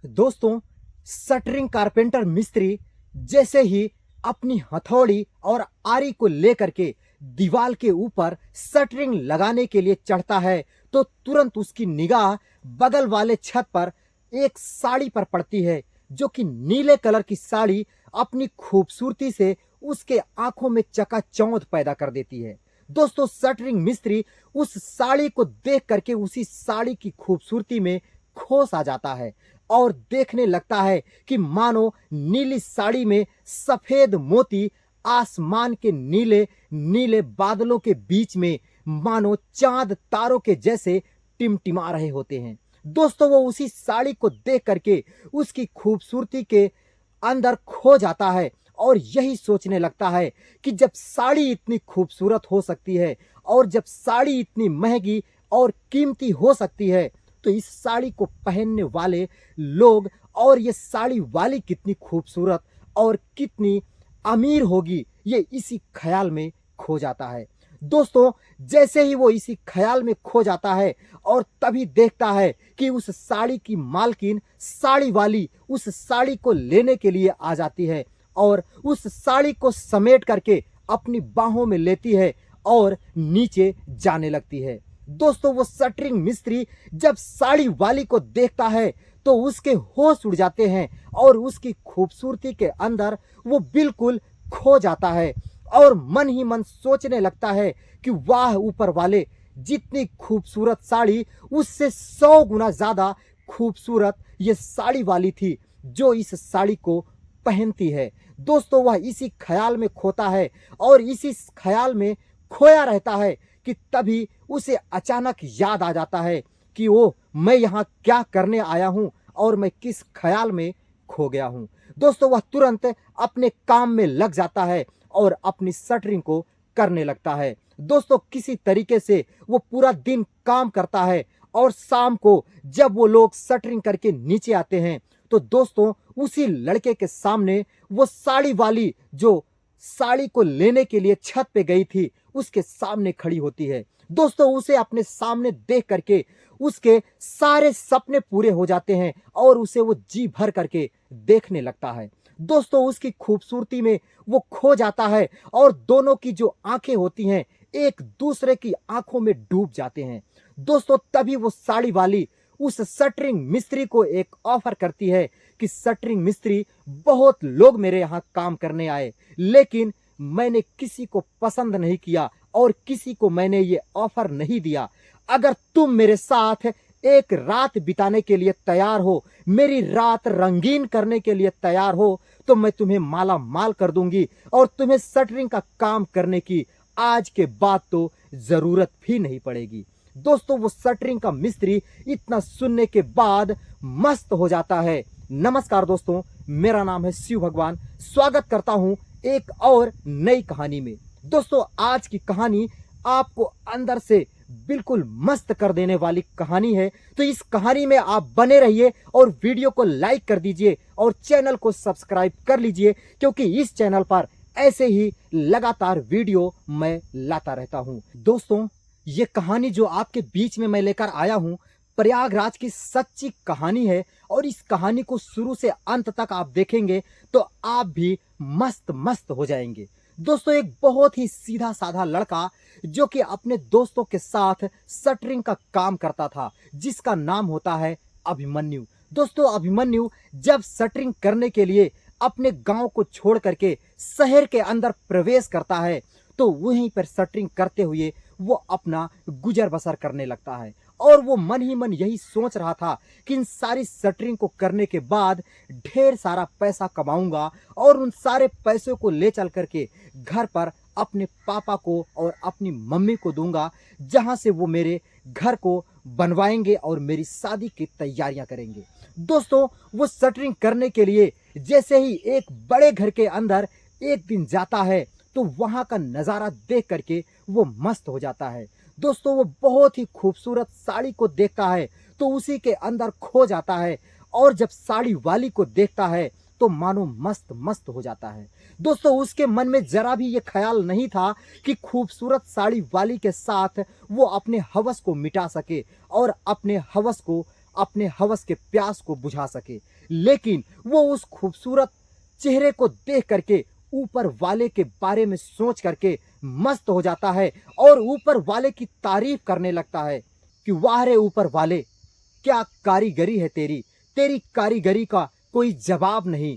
दोस्तों, shuttering carpenter मिस्त्री जैसे ही अपनी हथौड़ी और आरी को लेकर के दीवार के ऊपर शटरिंग लगाने के लिए चढ़ता है तो तुरंत उसकी निगाह बगल वाले छत पर एक साड़ी पर पड़ती है, जो कि नीले कलर की साड़ी अपनी खूबसूरती से उसके आंखों में चकाचौंध पैदा कर देती है। दोस्तों, शटरिंग मिस्त्री उस साड़ी को देख करके उसी साड़ी की खूबसूरती में खो सा जाता है और देखने लगता है कि मानो नीली साड़ी में सफेद मोती आसमान के नीले नीले बादलों के बीच में मानो चांद तारों के जैसे टिमटिमा रहे होते हैं। दोस्तों, वो उसी साड़ी को देख करके उसकी खूबसूरती के अंदर खो जाता है और यही सोचने लगता है कि जब साड़ी इतनी खूबसूरत हो सकती है और जब साड़ी इतनी महंगी और कीमती हो सकती है, तो इस साड़ी को पहनने वाले लोग और ये साड़ी वाली कितनी खूबसूरत और कितनी अमीर होगी, ये इसी ख्याल में खो जाता है। दोस्तों, जैसे ही वो इसी ख्याल में खो जाता है और तभी देखता है कि उस साड़ी की मालकिन साड़ी वाली उस साड़ी को लेने के लिए आ जाती है और उस साड़ी को समेट करके अपनी बाहों में लेती है और नीचे जाने लगती है। दोस्तों, वो शटरिंग मिस्त्री जब साड़ी वाली को देखता है तो उसके होश उड़ जाते हैं और उसकी खूबसूरती के अंदर वो बिल्कुल खो जाता है और मन ही मन सोचने लगता है कि वाह ऊपर वाले, जितनी खूबसूरत साड़ी उससे 100 गुना ज्यादा खूबसूरत ये साड़ी वाली थी जो इस साड़ी को पहनती है। दोस्तों, वह इसी ख्याल में खोता है और इसी ख्याल में खोया रहता है कि तभी उसे अचानक याद आ जाता है कि ओ, मैं यहाँ क्या करने आया हूँ और मैं किस ख्याल में खो गया हूँ। दोस्तों, वह तुरंत अपने काम में लग जाता है और अपनी शटरिंग को करने लगता है। दोस्तों, किसी तरीके से वो पूरा दिन काम करता है और शाम को जब वो लोग शटरिंग करके नीचे आते हैं तो दोस्तों, उसी लड़के के सामने वो साड़ी वाली जो साड़ी को लेने के लिए छत पे गई थी उसके सामने खड़ी होती है। दोस्तों, उसे अपने सामने देख करके उसके सारे सपने पूरे हो जाते हैं और उसे वो जी भर करके देखने लगता है। दोस्तों, उसकी खूबसूरती में वो खो जाता है और दोनों की जो आंखें होती हैं एक दूसरे की आंखों में डूब जाते हैं। दोस्तों, तभी वो साड़ी वाली उस शटरिंग मिस्त्री को एक ऑफर करती है कि शटरिंग मिस्त्री, बहुत लोग मेरे यहाँ काम करने आए लेकिन मैंने किसी को पसंद नहीं किया और किसी को मैंने ये ऑफर नहीं दिया। अगर तुम मेरे साथ एक रात बिताने के लिए तैयार हो, मेरी रात रंगीन करने के लिए तैयार हो, तो मैं तुम्हें माला माल कर दूंगी और तुम्हें शटरिंग का काम करने की आज के बाद तो जरूरत भी नहीं पड़ेगी। दोस्तों, वो शटरिंग का मिस्त्री इतना सुनने के बाद मस्त हो जाता है। नमस्कार दोस्तों, मेरा नाम है शिव भगवान। स्वागत करता हूं एक और नई कहानी में। दोस्तों, आज की कहानी आपको अंदर से बिल्कुल मस्त कर देने वाली कहानी है, तो इस कहानी में आप बने रहिए और वीडियो को लाइक कर दीजिए और चैनल को सब्सक्राइब कर लीजिए, क्योंकि इस चैनल पर ऐसे ही लगातार वीडियो मैं लाता रहता हूं। दोस्तों, ये कहानी जो आपके बीच में मैं लेकर आया हूं प्रयागराज की सच्ची कहानी है और इस कहानी को शुरू से अंत तक आप देखेंगे तो आप भी मस्त मस्त हो जाएंगे। दोस्तों, एक बहुत ही सीधा साधा लड़का जो कि अपने दोस्तों के साथ शटरिंग का काम करता था, जिसका नाम होता है अभिमन्यु। दोस्तों, अभिमन्यु जब शटरिंग करने के लिए अपने गांव को छोड़ करके शहर के अंदर प्रवेश करता है तो वहीं पर शटरिंग करते हुए वो अपना गुजर बसर करने लगता है और वो मन ही मन यही सोच रहा था कि इन सारी शटरिंग को करने के बाद ढेर सारा पैसा कमाऊंगा और उन सारे पैसों को ले चल करके घर पर अपने पापा को और अपनी मम्मी को दूंगा, जहां से वो मेरे घर को बनवाएंगे और मेरी शादी की तैयारियां करेंगे। दोस्तों, वो शटरिंग करने के लिए जैसे ही एक बड़े घर के अंदर एक दिन जाता है तो वहां का नजारा देख करके वो मस्त हो जाता है। दोस्तों, वो बहुत ही खूबसूरत साड़ी को देखता है तो उसी के अंदर खो जाता है और जब साड़ी वाली को देखता है तो मानो मस्त मस्त हो जाता है। दोस्तों, उसके मन में जरा भी ये ख्याल नहीं था कि खूबसूरत साड़ी वाली के साथ वो अपने हवस को मिटा सके और अपने हवस को अपने हवस के प्यास को बुझा सके। लेकिन वो उस खूबसूरत चेहरे को देख करके ऊपर वाले के बारे में सोच करके मस्त हो जाता है और ऊपर वाले की तारीफ करने लगता है कि वाह रे ऊपर वाले, क्या कारीगरी है तेरी, तेरी कारीगरी का कोई जवाब नहीं।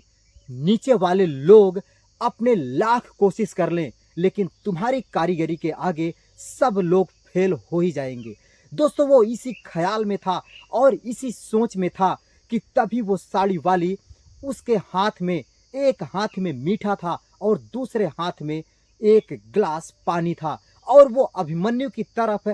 नीचे वाले लोग अपने लाख कोशिश कर लें, लेकिन तुम्हारी कारीगरी के आगे सब लोग फेल हो ही जाएंगे। दोस्तों, वो इसी ख्याल में था और इसी सोच में था कि तभी वो साड़ी वाली, उसके हाथ में एक हाथ में मीठा था और दूसरे हाथ में एक गिलास पानी था और वो अभिमन्यु की तरफ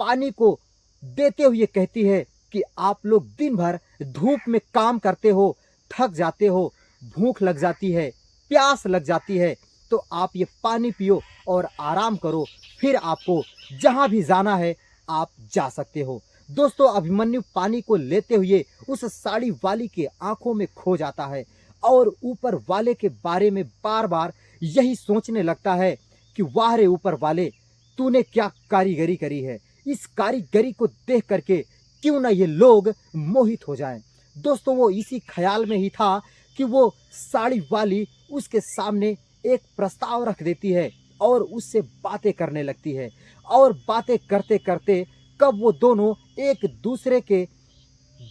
पानी को देते हुए कहती है कि आप लोग दिन भर धूप में काम करते हो, थक जाते हो, भूख लग जाती है, प्यास लग जाती है, तो आप ये पानी पियो और आराम करो, फिर आपको जहां भी जाना है आप जा सकते हो। दोस्तों, अभिमन्यु पानी को लेते हुए उस साड़ी वाली के आंखों में खो जाता है और ऊपर वाले के बारे में बार बार यही सोचने लगता है कि वाह रे ऊपर वाले, तूने क्या कारीगरी करी है। इस कारीगरी को देख करके क्यों ना ये लोग मोहित हो जाएं। दोस्तों, वो इसी ख्याल में ही था कि वो साड़ी वाली उसके सामने एक प्रस्ताव रख देती है और उससे बातें करने लगती है और बातें करते करते कब वो दोनों एक दूसरे के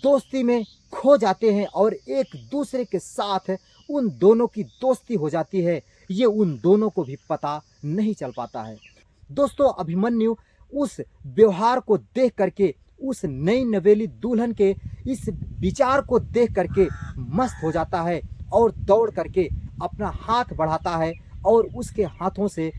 दोस्ती में खो जाते हैं और एक दूसरे के साथ उन दोनों की दोस्ती हो जाती है, ये उन दोनों को भी पता नहीं चल पाता है। दोस्तों, अभिमन्यु उस व्यवहार को देख करके, उस नई नवेली दुल्हन के इस विचार को देख करके मस्त हो जाता है और दौड़ करके अपना हाथ बढ़ाता है और उसके हाथों से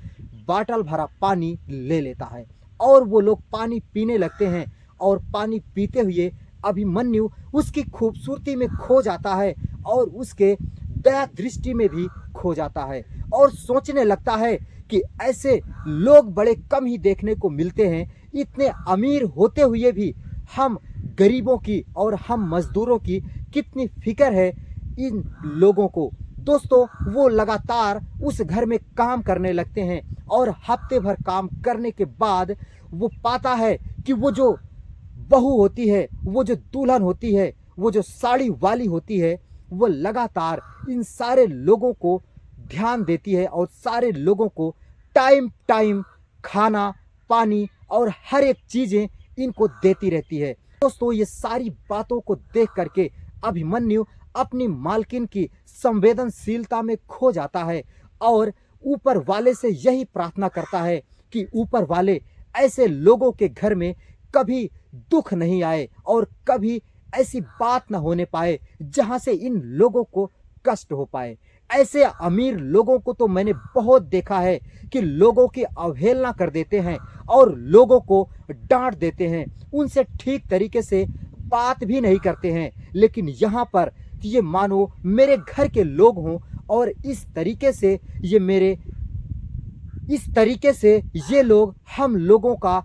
बाटल भरा पानी ले लेता है और वो लोग पानी पीने लगते हैं और पानी पीते हुए अभिमन्यु उसकी खूबसूरती में खो जाता है और उसके दया दृष्टि में भी खो जाता है और सोचने लगता है कि ऐसे लोग बड़े कम ही देखने को मिलते हैं। इतने अमीर होते हुए भी हम गरीबों की और हम मजदूरों की कितनी फिक्र है इन लोगों को। दोस्तों, वो लगातार उस घर में काम करने लगते हैं और हफ्ते भर काम करने के बाद वो पाता है कि वो जो बहू होती है, वो जो दुल्हन होती है, वो जो साड़ी वाली होती है, वो लगातार इन सारे लोगों को ध्यान देती है और सारे लोगों को टाइम टाइम खाना, पानी और हर एक चीजें इनको देती रहती है। दोस्तों, ये सारी बातों को देख करके अभिमन्यु अपनी मालकिन की संवेदनशीलता में खो जाता है और ऊपर वाले से यही प्रार्थना करता है कि ऊपर वाले, ऐसे लोगों के घर में कभी दुख नहीं आए और कभी ऐसी बात न होने पाए जहां से इन लोगों को कष्ट हो पाए। ऐसे अमीर लोगों को तो मैंने बहुत देखा है कि लोगों की अवहेलना कर देते हैं और लोगों को डांट देते हैं, उनसे ठीक तरीके से बात भी नहीं करते हैं। लेकिन यहाँ पर ये मानो मेरे घर के लोग हों और इस तरीके से ये लोग हम लोगों का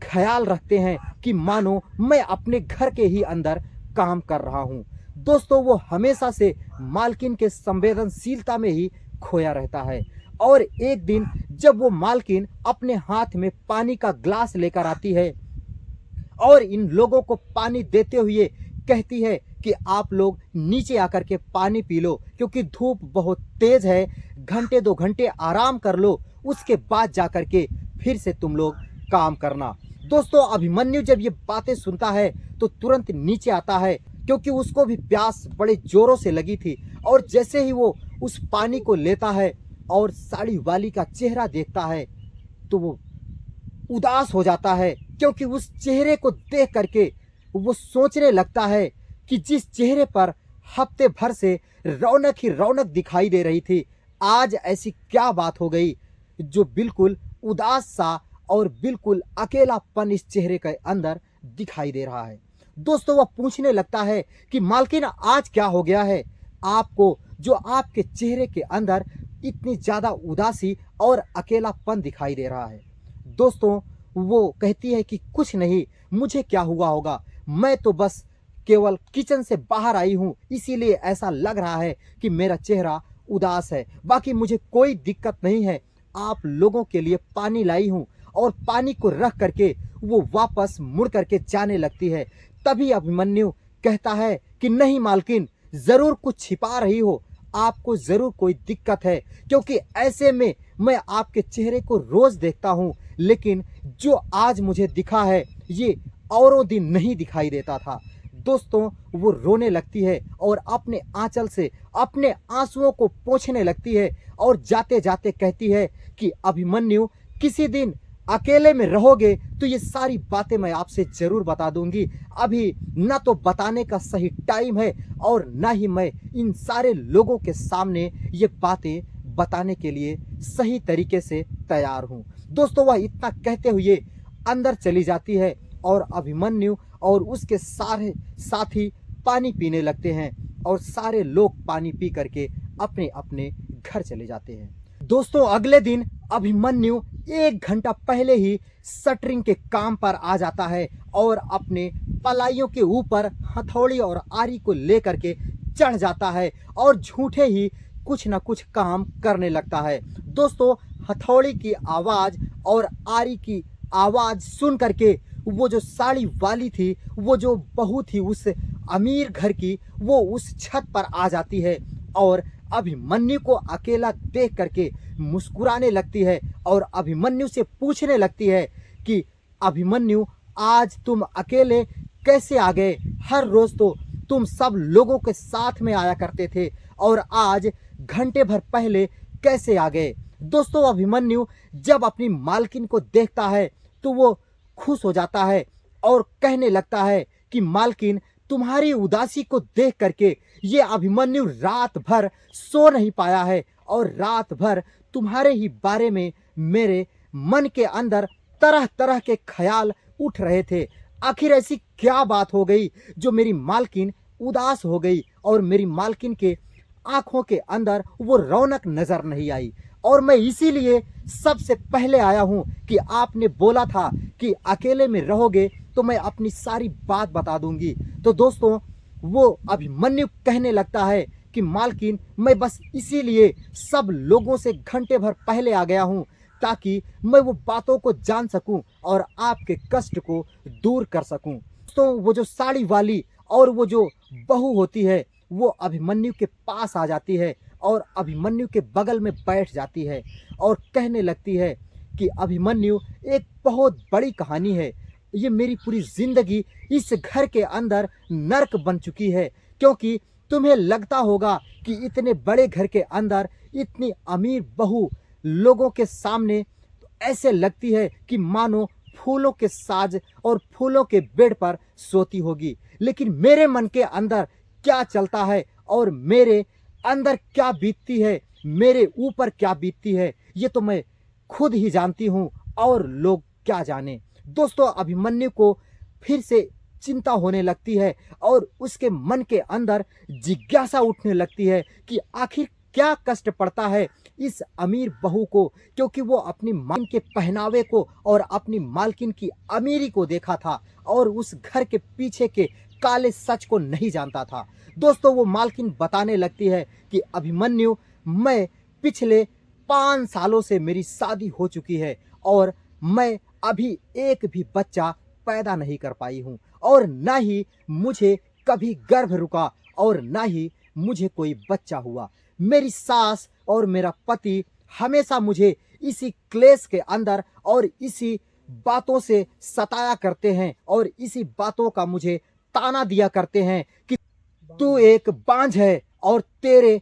ख्याल रखते हैं कि मानो मैं अपने घर के ही अंदर काम कर रहा हूँ। दोस्तों, वो हमेशा से मालकिन के संवेदनशीलता में ही खोया रहता है और एक दिन जब वो मालकिन अपने हाथ में पानी का ग्लास लेकर आती है और इन लोगों को पानी देते हुए कहती है कि आप लोग नीचे आकर के पानी पी लो क्योंकि धूप बहुत तेज है, घंटे 2 घंटे आराम कर लो, उसके बाद जाकर के फिर से तुम लोग काम करना। दोस्तों, अभिमन्यु जब ये बातें सुनता है तो तुरंत नीचे आता है क्योंकि उसको भी प्यास बड़े जोरों से लगी थी और जैसे ही वो उस पानी को लेता है और साड़ी वाली का चेहरा देखता है तो वो उदास हो जाता है क्योंकि उस चेहरे को देख करके वो सोचने लगता है कि जिस चेहरे पर हफ्ते भर से रौनक ही रौनक दिखाई दे रही थी, आज ऐसी क्या बात हो गई जो बिल्कुल उदास सा और बिल्कुल अकेलापन इस चेहरे के अंदर दिखाई दे रहा है। दोस्तों, वह पूछने लगता है कि मालकिन, आज क्या हो गया है आपको जो आपके चेहरे के अंदर इतनी ज़्यादा उदासी और अकेलापन दिखाई दे रहा है। दोस्तों, वो कहती है कि कुछ नहीं, मुझे क्या हुआ होगा, मैं तो बस केवल किचन से बाहर आई हूँ, इसीलिए ऐसा लग रहा है कि मेरा चेहरा उदास है, बाकी मुझे कोई दिक्कत नहीं है। आप लोगों के लिए पानी लाई हूँ और पानी को रख करके वो वापस मुड़ करके जाने लगती है। तभी अभिमन्यु कहता है कि नहीं मालकिन, जरूर कुछ छिपा रही हो, आपको जरूर कोई दिक्कत है, क्योंकि ऐसे में मैं आपके चेहरे को रोज देखता हूं, लेकिन जो आज मुझे दिखा है ये औरों दिन नहीं दिखाई देता था। दोस्तों, वो रोने लगती है और अपने आंचल से अपने आंसुओं को पोंछने लगती है और जाते जाते कहती है कि अभिमन्यु, किसी दिन अकेले में रहोगे तो ये सारी बातें मैं आपसे जरूर बता दूंगी। अभी ना तो बताने का सही टाइम है और ना ही मैं इन सारे लोगों के सामने ये बातें बताने के लिए सही तरीके से तैयार हूँ। दोस्तों, वह इतना कहते हुए अंदर चली जाती है और अभिमन्यु और उसके सारे साथी पानी पीने लगते हैं और सारे लोग पानी पी करके अपने अपने घर चले जाते हैं। दोस्तों, अगले दिन अभिमन्यु 1 घंटा पहले ही शटरिंग के काम पर आ जाता है और अपने पलाइयों के ऊपर हथौड़ी और आरी को लेकर के चढ़ जाता है और झूठे ही कुछ न कुछ काम करने लगता है। दोस्तों, हथौड़ी की आवाज और आरी की आवाज सुन करके वो जो साड़ी वाली थी, वो जो बहू थी उस अमीर घर की, वो उस छत पर आ जाती है और अभिमन्यु को अकेला देख करके मुस्कुराने लगती है और अभिमन्यु से पूछने लगती है कि अभिमन्यु, आज तुम अकेले कैसे आ गए? हर रोज तो तुम सब लोगों के साथ में आया करते थे और आज घंटे भर पहले कैसे आ गए? दोस्तों, अभिमन्यु जब अपनी मालकिन को देखता है तो वो खुश हो जाता है और कहने लगता है कि मालकिन, तुम्हारी उदासी को देख करके ये अभिमन्यु रात भर सो नहीं पाया है और रात भर तुम्हारे ही बारे में मेरे मन के अंदर तरह तरह के ख्याल उठ रहे थे। आखिर ऐसी क्या बात हो गई जो मेरी मालकिन उदास हो गई और मेरी मालकिन के आंखों के अंदर वो रौनक नजर नहीं आई? और मैं इसीलिए सबसे पहले आया हूं कि आपने बोला था कि अकेले में रहोगे तो मैं अपनी सारी बात बता दूंगी। तो दोस्तों, वो अभिमन्यु कहने लगता है कि मालकिन, मैं बस इसीलिए सब लोगों से घंटे भर पहले आ गया हूं ताकि मैं वो बातों को जान सकूं और आपके कष्ट को दूर कर सकूं। तो वो जो साड़ी वाली और वो जो बहू होती है, वो अभिमन्यु के पास आ जाती है और अभिमन्यु के बगल में बैठ जाती है और कहने लगती है कि अभिमन्यु, एक बहुत बड़ी कहानी है। ये मेरी पूरी जिंदगी इस घर के अंदर नर्क बन चुकी है, क्योंकि तुम्हें लगता होगा कि इतने बड़े घर के अंदर इतनी अमीर बहू लोगों के सामने ऐसे लगती है कि मानो फूलों के साज और फूलों के बेड पर सोती होगी। लेकिन मेरे मन के अंदर क्या चलता है और मेरे अंदर क्या बीतती है, मेरे ऊपर क्या बीतती है, ये तो मैं खुद ही जानती हूँ और लोग क्या जाने। दोस्तों, अभिमन्यु को फिर से चिंता होने लगती है और उसके मन के अंदर जिज्ञासा उठने लगती है कि आखिर क्या कष्ट पड़ता है इस अमीर बहू को, क्योंकि वो अपनी मालकिन के पहनावे को और अपनी मालकिन की अमीरी को देखा था और उस घर के पीछे के काले सच को नहीं जानता था। दोस्तों, वो मालकिन बताने लगती है कि अभिमन्यु, मैं पिछले 5 सालों से मेरी शादी हो चुकी है और मैं अभी एक भी बच्चा पैदा नहीं कर पाई हूँ और ना ही मुझे कभी गर्भ रुका और ना ही मुझे कोई बच्चा हुआ। मेरी सास और मेरा पति हमेशा मुझे इसी क्लेश के अंदर और इसी बातों से सताया करते हैं और इसी बातों का मुझे ताना दिया करते हैं कि तू एक बांझ है और तेरे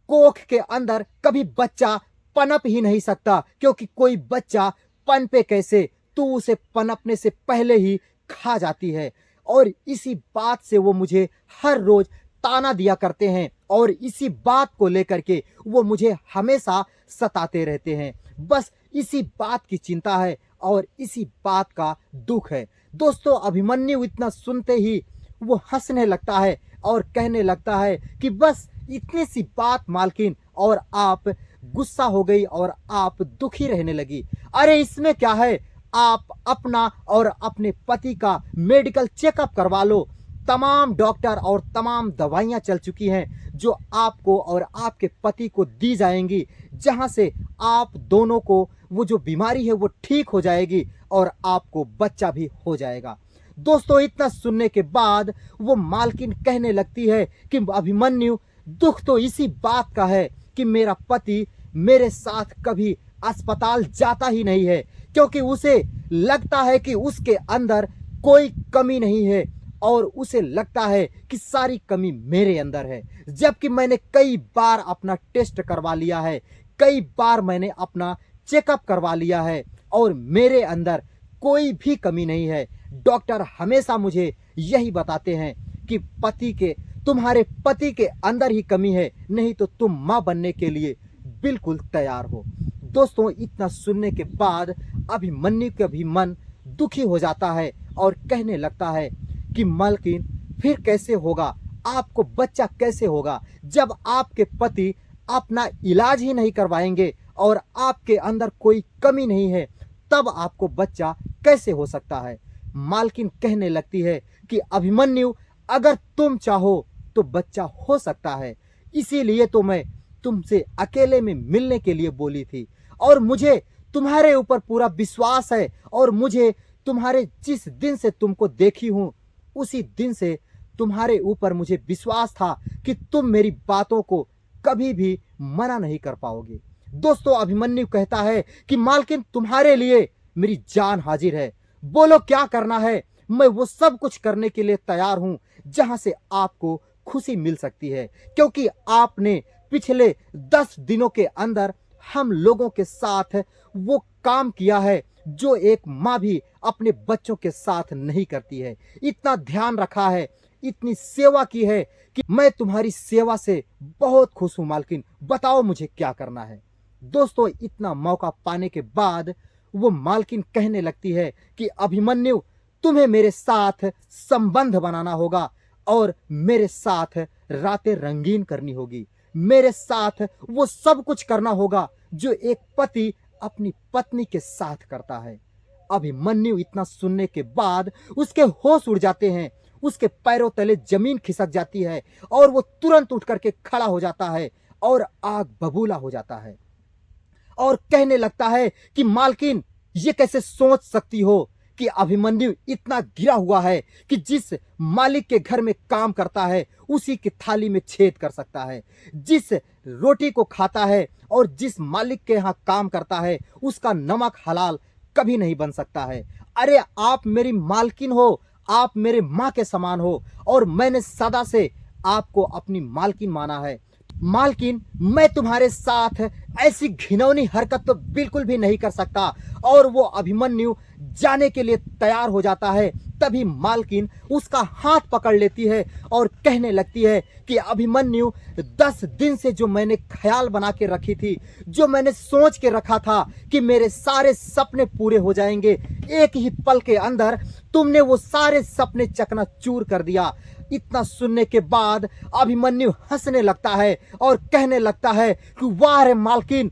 कोख के अंदर कभी बच्चा पनप ही नहीं सकता, क्योंकि कोई बच्चा पनपे कैसे, तू उसे पनपने से पहले ही खा जाती है। और इसी बात से वो मुझे हर रोज ताना दिया करते हैं और इसी बात को लेकर के वो मुझे हमेशा सताते रहते हैं। बस इसी बात की चिंता है और इसी बात का दुख है। दोस्तों, अभिमन्यु इतना सुनते ही वो हंसने लगता है और कहने लगता है कि बस इतनी सी बात मालकिन और आप गुस्सा हो गई और आप दुखी रहने लगी। अरे इसमें क्या है, आप अपना और अपने पति का मेडिकल चेकअप करवा लो। तमाम डॉक्टर और तमाम दवाइयां चल चुकी हैं जो आपको और आपके पति को दी जाएंगी, जहां से आप दोनों को वो जो बीमारी है वो ठीक हो जाएगी और आपको बच्चा भी हो जाएगा। दोस्तों इतना सुनने के बाद वो मालकिन कहने लगती है कि अभिमन्यु, दुख तो इसी बात का है कि मेरा पति मेरे साथ कभी अस्पताल जाता ही नहीं है, क्योंकि उसे लगता है कि उसके अंदर कोई कमी नहीं है और उसे लगता है कि सारी कमी मेरे अंदर है। जबकि मैंने कई बार अपना टेस्ट करवा लिया है, कई बार मैंने अपना चेकअप करवा लिया है और मेरे अंदर कोई भी कमी नहीं है। डॉक्टर हमेशा मुझे यही बताते हैं कि तुम्हारे पति के अंदर ही कमी है, नहीं तो तुम माँ बनने के लिए बिल्कुल तैयार हो। दोस्तों इतना सुनने के बाद अभिमन्यु का भी मन दुखी हो जाता है और कहने लगता है कि मालकिन, फिर कैसे होगा, आपको बच्चा कैसे होगा जब आपके पति अपना इलाज ही नहीं करवाएंगे और आपके अंदर कोई कमी नहीं है, तब आपको बच्चा कैसे हो सकता है। मालकिन कहने लगती है कि अभिमन्यु, अगर तुम चाहो तो बच्चा हो सकता है, इसीलिए तो मैं तुमसे अकेले में मिलने के लिए बोली थी और मुझे तुम्हारे ऊपर पूरा विश्वास है और मुझे तुम्हारे जिस दिन से तुमको देखी हूं उसी दिन से तुम्हारे ऊपर मुझे विश्वास था कि तुम मेरी बातों को कभी भी मना नहीं कर पाओगे। दोस्तों अभिमन्यु कहता है कि मालकिन, तुम्हारे लिए मेरी जान हाजिर है, बोलो क्या करना है, मैं वो सब कुछ करने के लिए तैयार हूं जहां से आपको खुशी मिल सकती है, क्योंकि आपने पिछले 10 दिनों के अंदर हम लोगों के साथ वो काम किया है जो एक माँ भी अपने बच्चों के साथ नहीं करती है। इतना ध्यान रखा है, इतनी सेवा की है कि मैं तुम्हारी सेवा से बहुत खुश हूं मालकिन, बताओ मुझे क्या करना है। दोस्तों इतना मौका पाने के बाद वो मालकिन कहने लगती है कि अभिमन्यु, तुम्हें मेरे साथ संबंध बनाना होगा और मेरे साथ रातें रंगीन करनी होगी, मेरे साथ वो सब कुछ करना होगा जो एक पति अपनी पत्नी के साथ करता है। अभिमन्यु इतना सुनने के बाद उसके होश उड़ जाते हैं, उसके पैरों तले जमीन खिसक जाती है और वो तुरंत उठ करके खड़ा हो जाता है और आग बबूला हो जाता है और कहने लगता है कि मालकिन, ये कैसे सोच सकती हो कि अभिमन्यु इतना गिरा हुआ है कि जिस मालिक के घर में काम करता है उसी की थाली में छेद कर सकता है, जिस रोटी को खाता है और जिस मालिक के यहाँ काम करता है उसका नमक हलाल कभी नहीं बन सकता है। अरे आप मेरी मालकिन हो, आप मेरे माँ के समान हो और मैंने सदा से आपको अपनी मालकिन माना है। मालकिन, मैं तुम्हारे साथ ऐसी घिनौनी हरकत तो बिल्कुल भी नहीं कर सकता। और वो अभिमन्यु जाने के लिए तैयार हो जाता है, तभी मालकिन उसका हाथ पकड़ लेती है और कहने लगती है कि अभिमन्यु, 10 दिन से जो मैंने ख्याल बना के रखी थी, जो मैंने सोच के रखा था कि मेरे सारे सपने पूरे हो जाएंगे, एक ही पल के अंदर तुमने वो सारे सपने चकनाचूर कर दिया। इतना सुनने के बाद अभिमन्यु हंसने लगता है और कहने लगता है कि वाह रे मालकिन,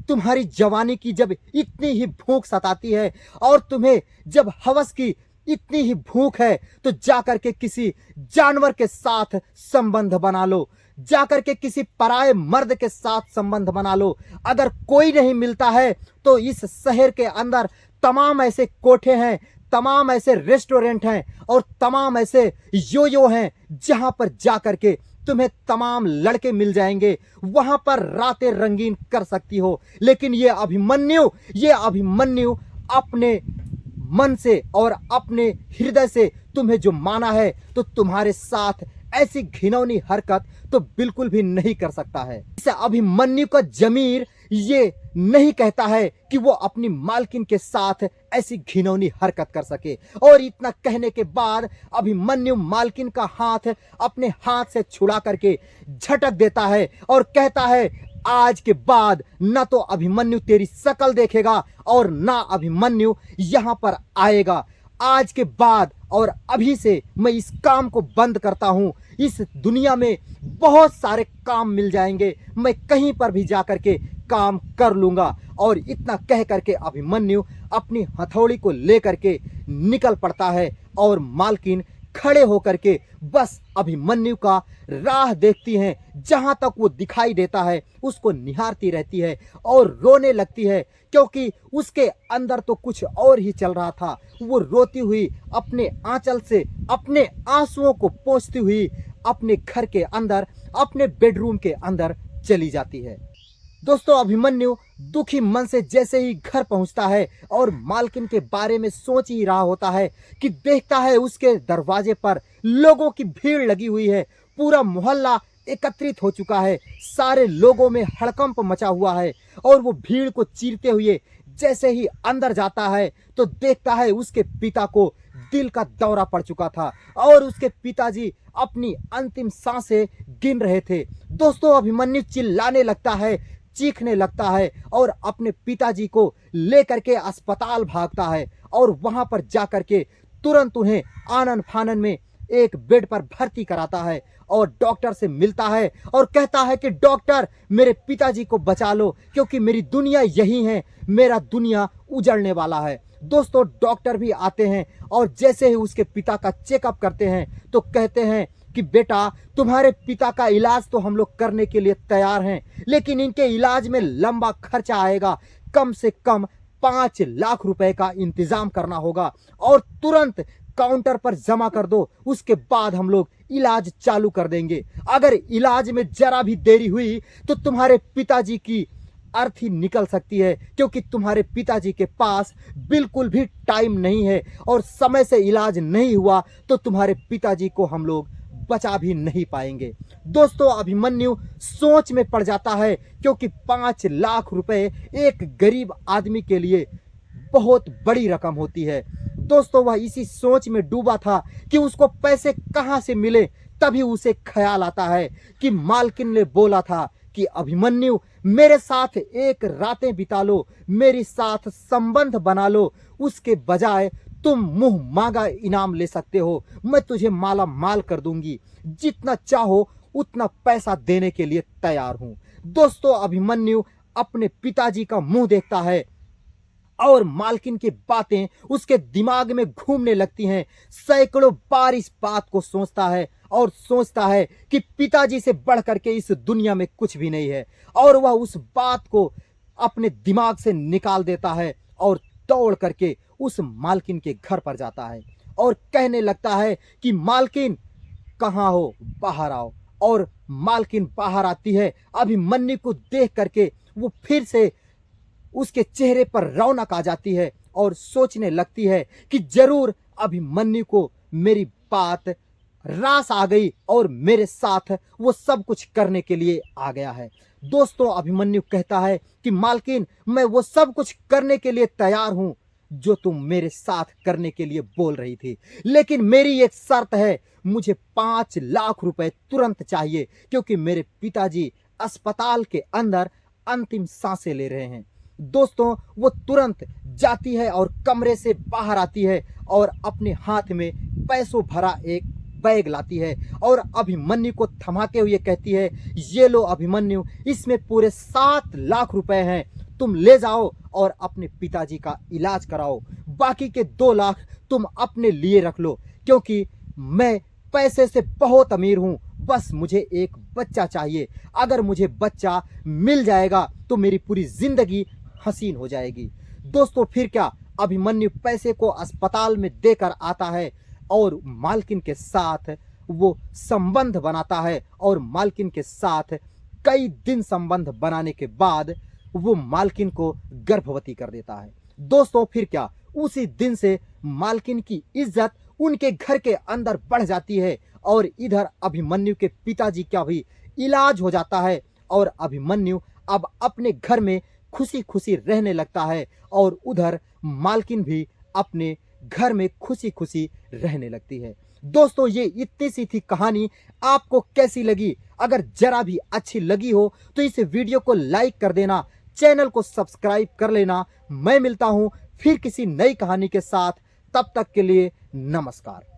तुम्हारी जवानी की जब इतनी ही भूख सताती है और तुम्हें जब हवस की इतनी ही भूख है तो जाकर के किसी जानवर के साथ संबंध बना लो, जाकर के किसी पराये मर्द के साथ संबंध बना लो। अगर कोई नहीं मिलता है तो इस शहर के अंदर तमाम ऐसे कोठे हैं, तमाम ऐसे रेस्टोरेंट हैं और तमाम ऐसे यो हैं जहां पर जाकर के तुम्हें तमाम लड़के मिल जाएंगे, वहां पर रातें रंगीन कर सकती हो। लेकिन ये अभिमन्यु अपने मन से और अपने हृदय से तुम्हें जो माना है तो तुम्हारे साथ ऐसी घिनौनी हरकत तो बिल्कुल भी नहीं कर सकता है। इस अभिमन्यु का जमीर ये नहीं कहता है कि वो अपनी मालकिन के साथ ऐसी घिनौनी हरकत कर सके। और इतना कहने के बाद अभिमन्यु मालकिन का हाथ अपने हाथ से छुड़ा करके झटक देता है और कहता है, आज के बाद ना तो अभिमन्यु तेरी शक्ल देखेगा और ना अभिमन्यु यहां पर आएगा। आज के बाद और अभी से मैं इस काम को बंद करता हूं। इस दुनिया में बहुत सारे काम मिल जाएंगे, मैं कहीं पर भी जाकर के काम कर लूंगा। और इतना कह करके अभिमन्यु अपनी हथौड़ी को लेकर के निकल पड़ता है और मालकिन खड़े होकर के बस अभिमन्यु का राह देखती हैं। जहां तक वो दिखाई देता है उसको निहारती रहती है और रोने लगती है, क्योंकि उसके अंदर तो कुछ और ही चल रहा था। वो रोती हुई अपने आंचल से अपने आंसुओं को पोंछती हुई अपने घर के अंदर, अपने बेडरूम के अंदर चली जाती है। दोस्तों, अभिमन्यु दुखी मन से जैसे ही घर पहुंचता है और मालकिन के बारे में सोच ही रहा होता है कि देखता है उसके दरवाजे पर लोगों की भीड़ लगी हुई है। पूरा मोहल्ला एकत्रित हो चुका है, सारे लोगों में हड़कंप मचा हुआ है और वो भीड़ को चीरते हुए जैसे ही अंदर जाता है तो देखता है उसके पिता को दिल का दौरा पड़ चुका था और उसके पिताजी अपनी अंतिम सांसें गिन रहे थे। दोस्तों, अभिमन्यु चिल्लाने लगता है, चीखने लगता है और अपने पिताजी को लेकर के अस्पताल भागता है और वहां पर जाकर के तुरंत उन्हें आनन फानन में एक बेड पर भर्ती कराता है और डॉक्टर से मिलता है और कहता है कि डॉक्टर, मेरे पिताजी को बचा लो, क्योंकि मेरी दुनिया यही है, मेरा दुनिया उजड़ने वाला है। दोस्तों, डॉक्टर भी आते हैं और जैसे ही उसके पिता का चेकअप करते हैं तो कहते हैं कि बेटा, तुम्हारे पिता का इलाज तो हम लोग करने के लिए तैयार हैं, लेकिन इनके इलाज में लंबा खर्चा आएगा, कम से कम 5 लाख रुपए का इंतजाम करना होगा और तुरंत काउंटर पर जमा कर दो, उसके बाद हम लोग इलाज चालू कर देंगे। अगर इलाज में जरा भी देरी हुई तो तुम्हारे पिताजी की अर्थी निकल सकती है, क्योंकि तुम्हारे पिताजी के पास बिल्कुल भी टाइम नहीं है और समय से इलाज नहीं हुआ तो तुम्हारे पिताजी को हम लोग बचा भी नहीं पाएंगे। दोस्तों, अभिमन्यु सोच में पड़ जाता है, क्योंकि 5 लाख रुपए एक गरीब आदमी के लिए बहुत बड़ी रकम होती है। दोस्तों, वह इसी सोच में डूबा था कि उसको पैसे कहां से मिले। तभी उसे ख्याल आता है कि मालकिन ने बोला था कि अभिमन्यु, मेरे साथ एक रातें बिता लो, मेरे साथ संबंध बना लो, उसके बजाय तुम मुंह मांगा इनाम ले सकते हो, मैं तुझे माला माल कर दूंगी, जितना चाहो उतना पैसा देने के लिए तैयार हूं। दोस्तों, अभिमन्यु अपने पिताजी का मुंह देखता है और मालकिन की बातें उसके दिमाग में घूमने लगती हैं। सैकड़ों बार इस बात को सोचता है और सोचता है कि पिताजी से बढ़ करके इस दुनिया में कुछ भी नहीं है, और वह उस बात को अपने दिमाग से निकाल देता है और दौड़ करके उस मालकिन के घर पर जाता है और कहने लगता है कि मालकिन, कहाँ हो, बाहर आओ। और मालकिन बाहर आती है। अभिमन्यु को देख करके वो फिर से उसके चेहरे पर रौनक आ जाती है और सोचने लगती है कि जरूर अभिमन्यु को मेरी बात रास आ गई और मेरे साथ वो सब कुछ करने के लिए आ गया है। दोस्तों, अभिमन्यु कहता है कि मालकिन, मैं वो सब कुछ करने के लिए तैयार हूं जो तुम मेरे साथ करने के लिए बोल रही थी, लेकिन मेरी एक शर्त है, मुझे 5 लाख रुपए तुरंत चाहिए, क्योंकि मेरे पिताजी अस्पताल के अंदर अंतिम सांसें ले रहे हैं। दोस्तों, वो तुरंत जाती है और कमरे से बाहर आती है और अपने हाथ में पैसों भरा एक बैग लाती है और अभिमन्यु को थमाते हुए कहती है, ये लो अभिमन्यु, इसमें पूरे 7 लाख रुपए हैं, तुम ले जाओ और अपने पिताजी का इलाज कराओ, बाकी के 2 लाख तुम अपने लिए रख लो, क्योंकि मैं पैसे से बहुत अमीर हूं, बस मुझे एक बच्चा चाहिए, अगर मुझे बच्चा मिल जाएगा तो मेरी पूरी जिंदगी हसीन हो जाएगी। दोस्तों, फिर क्या, अभिमन्यु पैसे को अस्पताल में देकर आता है और मालकिन के साथ वो संबंध बनाता है और मालकिन के साथ कई दिन संबंध बनाने के बाद वो मालकिन को गर्भवती कर देता है। दोस्तों, फिर क्या, उसी दिन से मालकिन की इज्जत उनके घर के अंदर बढ़ जाती है और इधर अभिमन्यु के पिताजी का भी इलाज हो जाता है और अभिमन्यु अब अपने घर में खुशी खुशी रहने लगता है और उधर मालकिन भी अपने घर में खुशी खुशी रहने लगती है। दोस्तों, ये इतनी सी थी कहानी, आपको कैसी लगी? अगर जरा भी अच्छी लगी हो तो इस वीडियो को लाइक कर देना, चैनल को सब्सक्राइब कर लेना। मैं मिलता हूं फिर किसी नई कहानी के साथ, तब तक के लिए नमस्कार।